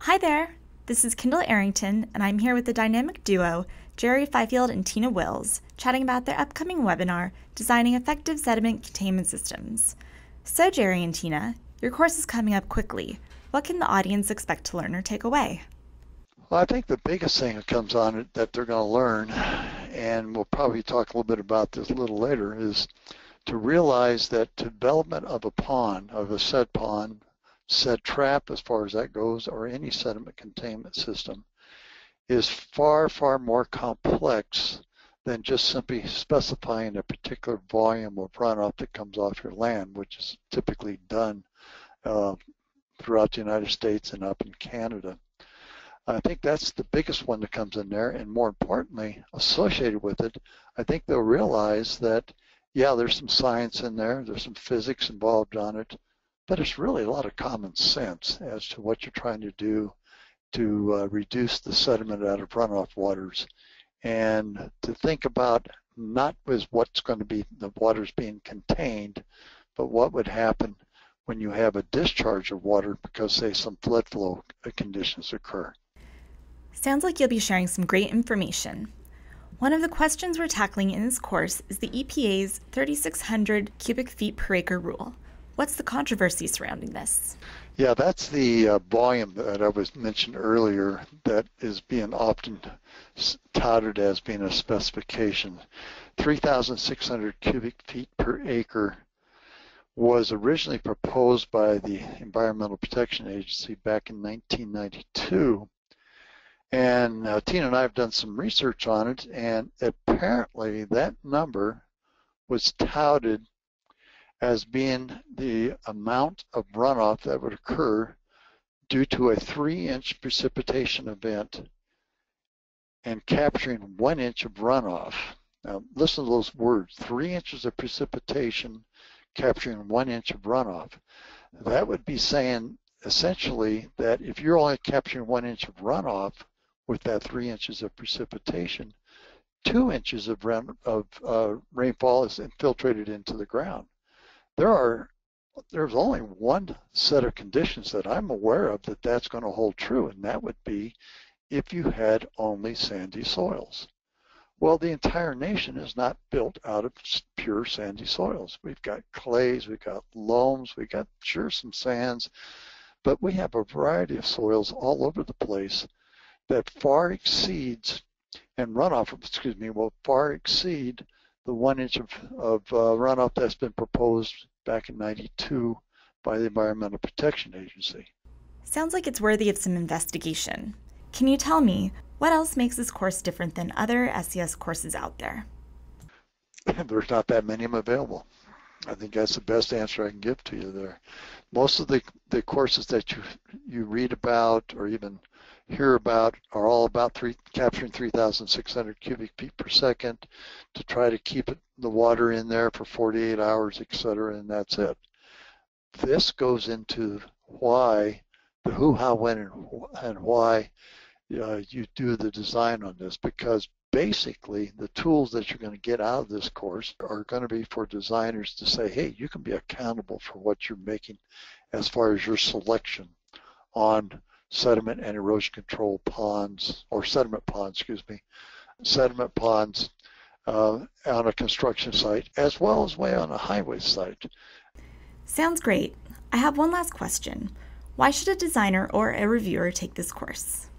Hi there! This is Kendall Arrington, and I'm here with the dynamic duo, Jerry Fifield and Tina Wills, chatting about their upcoming webinar, Designing Effective Sediment Containment Systems. So, Jerry and Tina, your course is coming up quickly. What can the audience expect to learn or take away? Well, I think the biggest thing that comes on it that they're going to learn, and we'll probably talk a little bit about this a little later, is to realize that development of a pond, of a said trap as far as that goes, or any sediment containment system, is far, far more complex than just simply specifying a particular volume of runoff that comes off your land, which is typically done throughout the United States and up in Canada. I think that's the biggest one that comes in there, and more importantly, associated with it, I think they'll realize that, yeah, there's some science in there, there's some physics involved on it, but it's really a lot of common sense as to what you're trying to do to reduce the sediment out of runoff waters, and to think about not as what's going to be the waters being contained, but what would happen when you have a discharge of water because, say, some flood flow conditions occur. Sounds like you'll be sharing some great information. One of the questions we're tackling in this course is the EPA's 3,600 cubic feet per acre rule. What's the controversy surrounding this? Yeah, that's the volume that I was mentioned earlier that is being often touted as being a specification. 3,600 cubic feet per acre was originally proposed by the Environmental Protection Agency back in 1992. And Tina and I have done some research on it, and apparently that number was touted as being the amount of runoff that would occur due to a 3-inch precipitation event and capturing 1 inch of runoff. Now listen to those words, 3 inches of precipitation capturing 1 inch of runoff. That would be saying essentially that if you're only capturing 1 inch of runoff with that 3 inches of precipitation, 2 inches of rainfall is infiltrated into the ground. There's only one set of conditions that I'm aware of that's going to hold true, and that would be if you had only sandy soils. Well, the entire nation is not built out of pure sandy soils. We've got clays, we've got loams, we've got sure some sands, but we have a variety of soils all over the place that far exceeds, and runoff, will far exceed the 1 inch of runoff that's been proposed back in '92 by the Environmental Protection Agency. Sounds like it's worthy of some investigation. Can you tell me, what else makes this course different than other SCS courses out there? There's not that many of them available. I think that's the best answer I can give to you there. Most of the courses that you read about or even hear about are all about capturing 3,600 cubic feet per second to try to keep the water in there for 48 hours, etc., and that's it. This goes into why, the who, how, when, and why you do the design on this, because basically the tools that you're going to get out of this course are going to be for designers to say, hey, you can be accountable for what you're making as far as your selection on sediment and erosion control ponds, or sediment ponds on a construction site, as well as way on a highway site. Sounds great. I have one last question. Why should a designer or a reviewer take this course?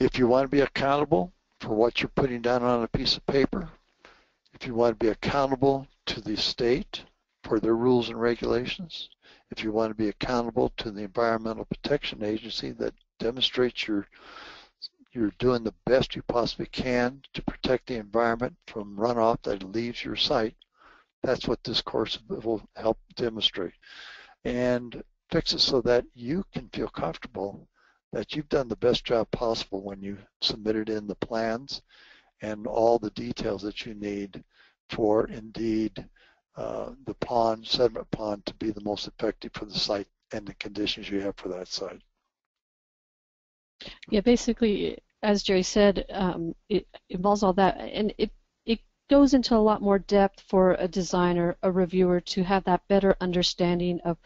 If you want to be accountable for what you're putting down on a piece of paper, if you want to be accountable to the state for their rules and regulations, if you want to be accountable to the Environmental Protection Agency that demonstrates you're doing the best you possibly can to protect the environment from runoff that leaves your site, that's what this course will help demonstrate. And fix it so that you can feel comfortable that you've done the best job possible when you submitted in the plans and all the details that you need for indeed the sediment pond to be the most effective for the site and the conditions you have for that site. Yeah, basically, as Jerry said, it involves all that, and it goes into a lot more depth for a designer, a reviewer, to have that better understanding of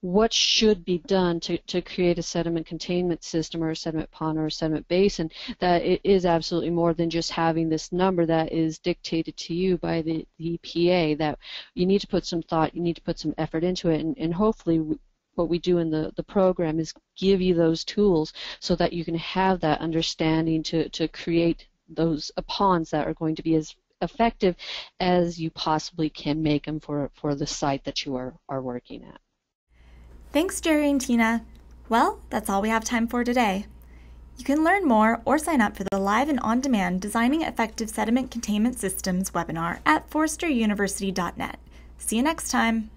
what should be done to create a sediment containment system or a sediment pond or a sediment basin, that it is absolutely more than just having this number that is dictated to you by the EPA, that you need to put some thought, you need to put some effort into it, and hopefully what we do in the program is give you those tools so that you can have that understanding to create those ponds that are going to be as effective as you possibly can make them for the site that you are working at. Thanks, Jerry and Tina. Well, that's all we have time for today. You can learn more or sign up for the live and on-demand Designing Effective Sediment Containment Systems webinar at forsteruniversity.net. See you next time.